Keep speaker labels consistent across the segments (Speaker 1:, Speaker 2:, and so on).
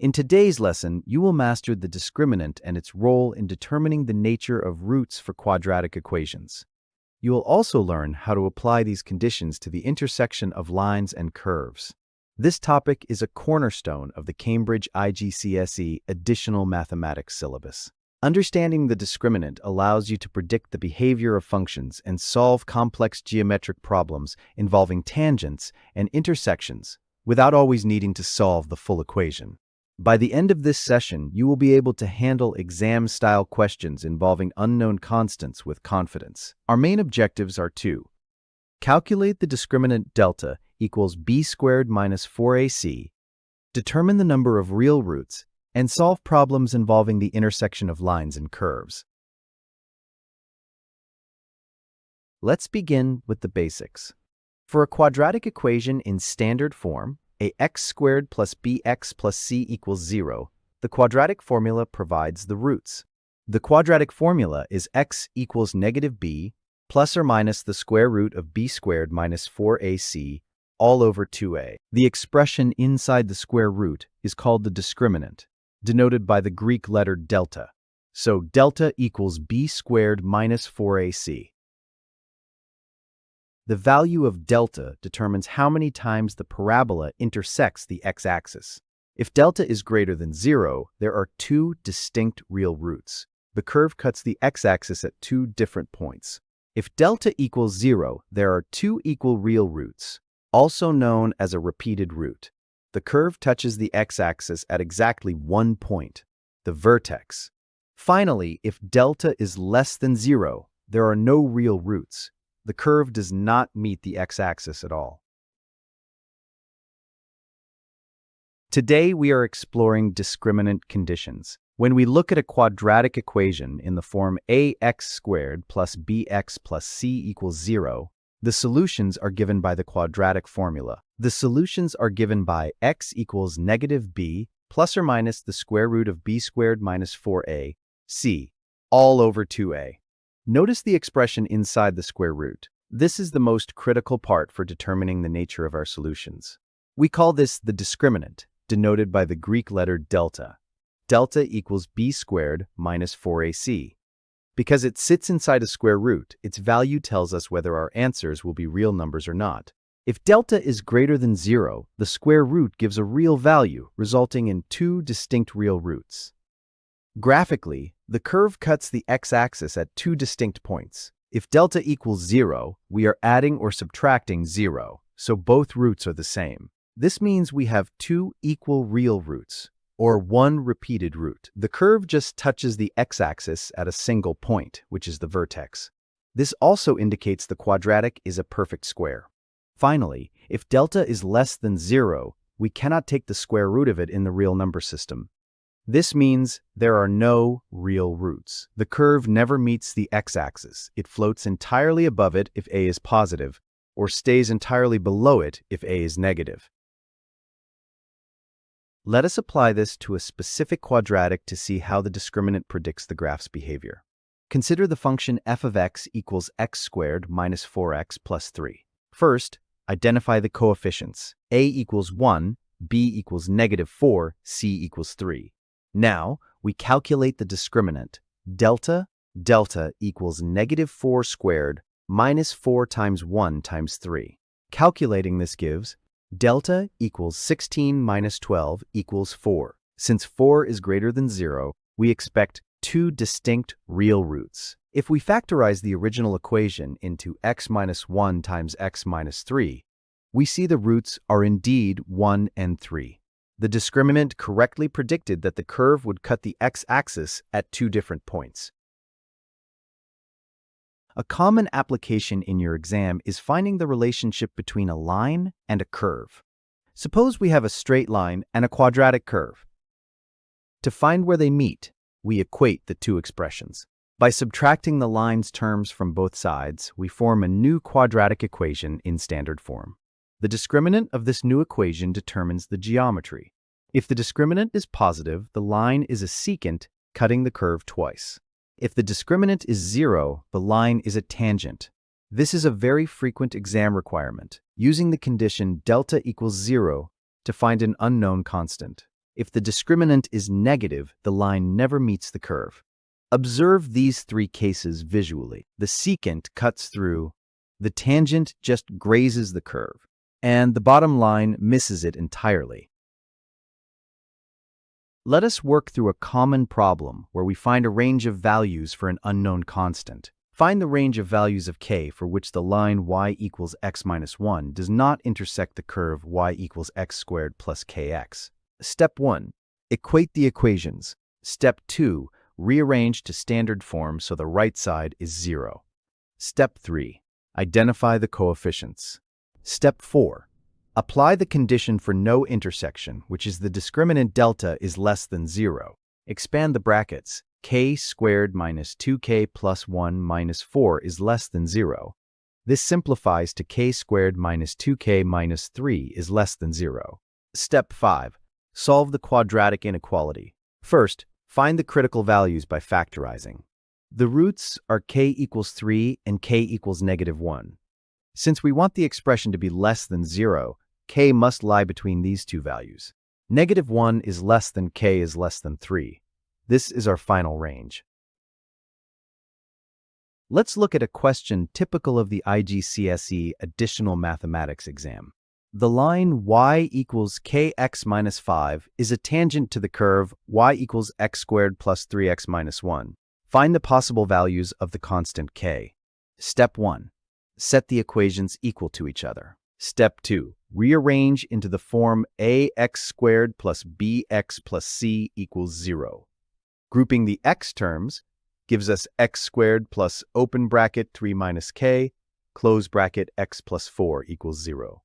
Speaker 1: In today's lesson, you will master the discriminant and its role in determining the nature of roots for quadratic equations. You will also learn how to apply these conditions to the intersection of lines and curves. This topic is a cornerstone of the Cambridge IGCSE Additional Mathematics syllabus. Understanding the discriminant allows you to predict the behavior of functions and solve complex geometric problems involving tangents and intersections without always needing to solve the full equation. By the end of this session, you will be able to handle exam-style questions involving unknown constants with confidence. Our main objectives are to calculate the discriminant delta equals b squared minus 4ac, determine the number of real roots, and solve problems involving the intersection of lines and curves. Let's begin with the basics. For a quadratic equation in standard form, ax squared plus bx plus c equals 0, the quadratic formula provides the roots. The quadratic formula is x equals negative b plus or minus the square root of b squared minus 4ac all over 2a. The expression inside the square root is called the discriminant, denoted by the Greek letter delta. So delta equals b squared minus 4ac. The value of delta determines how many times the parabola intersects the x-axis. If delta is greater than 0, there are two distinct real roots. The curve cuts the x-axis at two different points. If delta equals 0, there are two equal real roots, also known as a repeated root. The curve touches the x-axis at exactly one point, the vertex. Finally, if delta is less than 0, there are no real roots. The curve does not meet the x-axis at all. Today, we are exploring discriminant conditions. When we look at a quadratic equation in the form ax squared plus bx plus c equals 0, the solutions are given by the quadratic formula. The solutions are given by x equals negative b plus or minus the square root of b squared minus 4a, c, all over 2a. Notice the expression inside the square root. This is the most critical part for determining the nature of our solutions. We call this the discriminant, denoted by the Greek letter delta. Delta equals b squared minus 4ac. Because it sits inside a square root, its value tells us whether our answers will be real numbers or not. If delta is greater than 0, the square root gives a real value, resulting in two distinct real roots. Graphically, the curve cuts the x-axis at two distinct points. If delta equals 0, we are adding or subtracting 0, so both roots are the same. This means we have two equal real roots, or one repeated root. The curve just touches the x-axis at a single point, which is the vertex. This also indicates the quadratic is a perfect square. Finally, if delta is less than 0, we cannot take the square root of it in the real number system. This means there are no real roots. The curve never meets the x-axis. It floats entirely above it if a is positive, or stays entirely below it if a is negative. Let us apply this to a specific quadratic to see how the discriminant predicts the graph's behavior. Consider the function f of x equals x squared minus 4x plus 3. First, identify the coefficients. A equals 1, b equals negative 4, c equals 3. Now, we calculate the discriminant. Delta equals negative 4 squared minus 4 times 1 times 3. Calculating this gives delta equals 16 minus 12 equals 4. Since 4 is greater than 0, we expect two distinct real roots. If we factorize the original equation into x minus 1 times x minus 3, we see the roots are indeed 1 and 3. The discriminant correctly predicted that the curve would cut the x-axis at two different points. A common application in your exam is finding the relationship between a line and a curve. Suppose we have a straight line and a quadratic curve. To find where they meet, we equate the two expressions. By subtracting the line's terms from both sides, we form a new quadratic equation in standard form. The discriminant of this new equation determines the geometry. If the discriminant is positive, the line is a secant, cutting the curve twice. If the discriminant is 0, the line is a tangent. This is a very frequent exam requirement, using the condition delta equals 0 to find an unknown constant. If the discriminant is negative, the line never meets the curve. Observe these three cases visually. The secant cuts through, the tangent just grazes the curve, and the bottom line misses it entirely. Let us work through a common problem where we find a range of values for an unknown constant. Find the range of values of k for which the line y equals x minus 1 does not intersect the curve y equals x squared plus kx. Step 1. Equate the equations. Step 2. Rearrange to standard form so the right side is 0. Step 3. Identify the coefficients. Step 4. Apply the condition for no intersection, which is the discriminant delta is less than 0. Expand the brackets. K squared minus 2k plus 1 minus 4 is less than 0. This simplifies to k squared minus 2k minus 3 is less than 0. Step 5. Solve the quadratic inequality. First, find the critical values by factorizing. The roots are k equals 3 and k equals negative 1. Since we want the expression to be less than 0, k must lie between these two values. Negative 1 is less than k is less than 3. This is our final range. Let's look at a question typical of the IGCSE Additional Mathematics exam. The line y equals kx minus 5 is a tangent to the curve y equals x squared plus 3x minus 1. Find the possible values of the constant k. Step 1. Set the equations equal to each other. Step 2. Rearrange into the form ax squared plus bx plus c equals 0. Grouping the x terms gives us x squared plus open bracket 3 minus k, close bracket x plus 4 equals 0.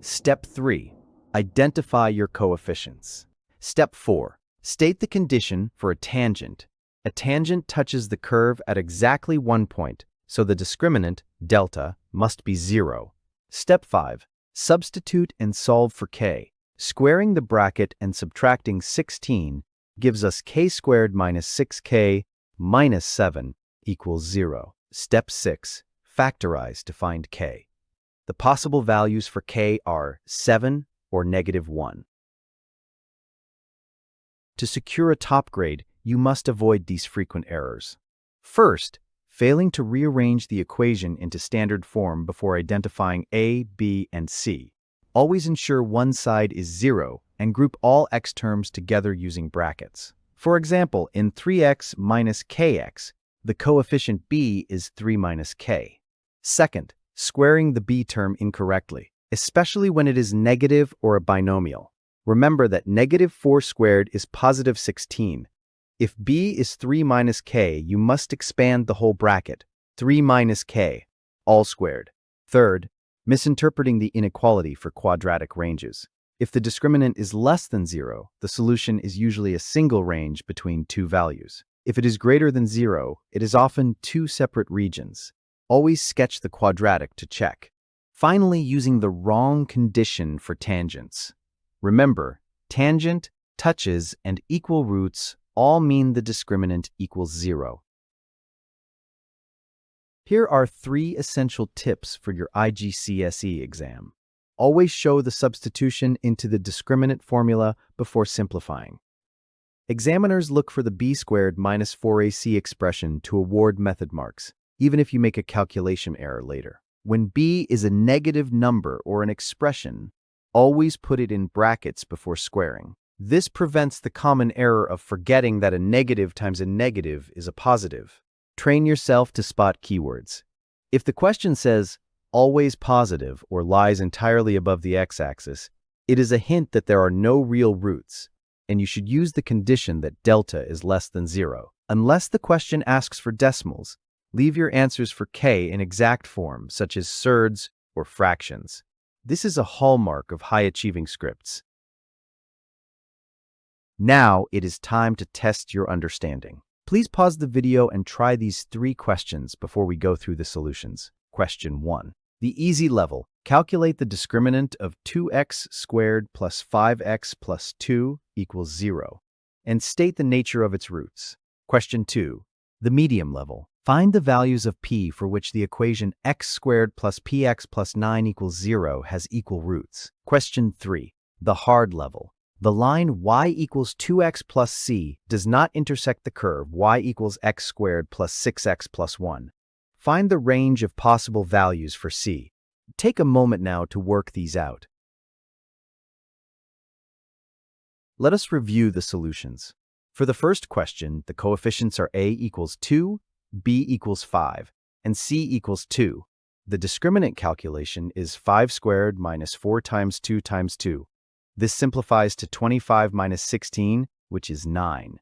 Speaker 1: Step 3. Identify your coefficients. Step 4. State the condition for a tangent. A tangent touches the curve at exactly one point, so the discriminant, delta, must be 0. Step 5. Substitute and solve for k. Squaring the bracket and subtracting 16 gives us k squared minus 6k minus 7 equals 0. Step 6. Factorize to find k. The possible values for k are 7 or negative 1. To secure a top grade, you must avoid these frequent errors. First, failing to rearrange the equation into standard form before identifying a, b, and c. Always ensure one side is 0 and group all x terms together using brackets. For example, in 3x minus kx, the coefficient b is 3 minus k. Second, squaring the b term incorrectly, especially when it is negative or a binomial. Remember that negative 4 squared is positive 16. If b is 3 minus k, you must expand the whole bracket, 3 minus k, all squared. Third, misinterpreting the inequality for quadratic ranges. If the discriminant is less than 0, the solution is usually a single range between two values. If it is greater than 0, it is often two separate regions. Always sketch the quadratic to check. Finally, using the wrong condition for tangents. Remember, tangent, touches, and equal roots all mean the discriminant equals 0. Here are 3 essential tips for your IGCSE exam. Always show the substitution into the discriminant formula before simplifying. Examiners look for the b squared minus 4ac expression to award method marks, even if you make a calculation error later. When b is a negative number or an expression, always put it in brackets before squaring. This prevents the common error of forgetting that a negative times a negative is a positive. Train yourself to spot keywords. If the question says, always positive or lies entirely above the x-axis, it is a hint that there are no real roots, and you should use the condition that delta is less than 0. Unless the question asks for decimals, leave your answers for k in exact form, such as surds or fractions. This is a hallmark of high-achieving scripts. Now it is time to test your understanding. Please pause the video and try these 3 questions before we go through the solutions. Question 1. The easy level. Calculate the discriminant of 2x squared plus 5x plus 2 equals 0, and state the nature of its roots. Question 2. The medium level. Find the values of p for which the equation x squared plus px plus 9 equals 0 has equal roots. Question 3. The hard level. The line y equals 2x plus c does not intersect the curve y equals x squared plus 6x plus 1. Find the range of possible values for c. Take a moment now to work these out. Let us review the solutions. For the first question, the coefficients are a equals 2, b equals 5, and c equals 2. The discriminant calculation is 5 squared minus 4 times 2 times 2. This simplifies to 25 minus 16, which is 9.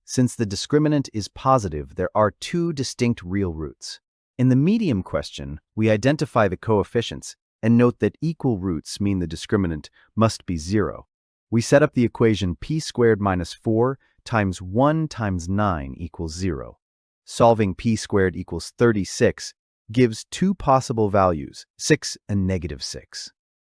Speaker 1: Since the discriminant is positive, there are two distinct real roots. In the medium question, we identify the coefficients and note that equal roots mean the discriminant must be 0. We set up the equation p squared minus 4 times 1 times 9 equals 0. Solving p squared equals 36 gives two possible values, 6 and negative 6.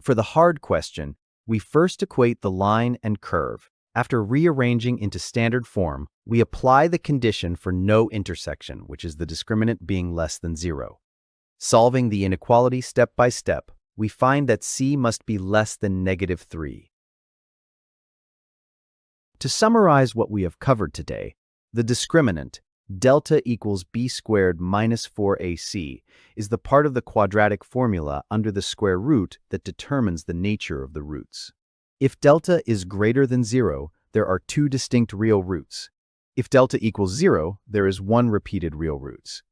Speaker 1: For the hard question, we first equate the line and curve. After rearranging into standard form, we apply the condition for no intersection, which is the discriminant being less than 0. Solving the inequality step by step, we find that c must be less than negative 3. To summarize what we have covered today, the discriminant, delta equals b squared minus 4ac, is the part of the quadratic formula under the square root that determines the nature of the roots. If delta is greater than 0, there are two distinct real roots. If delta equals 0, there is one repeated real roots.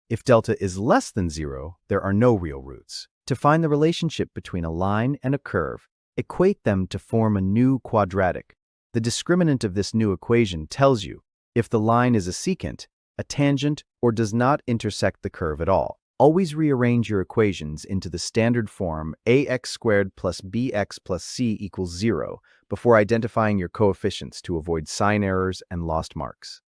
Speaker 1: If delta is less than 0, there are no real roots. To find the relationship between a line and a curve, equate them to form a new quadratic. The discriminant of this new equation tells you if the line is a secant, a tangent, or does not intersect the curve at all. Always rearrange your equations into the standard form ax squared plus bx plus c equals 0 before identifying your coefficients to avoid sign errors and lost marks.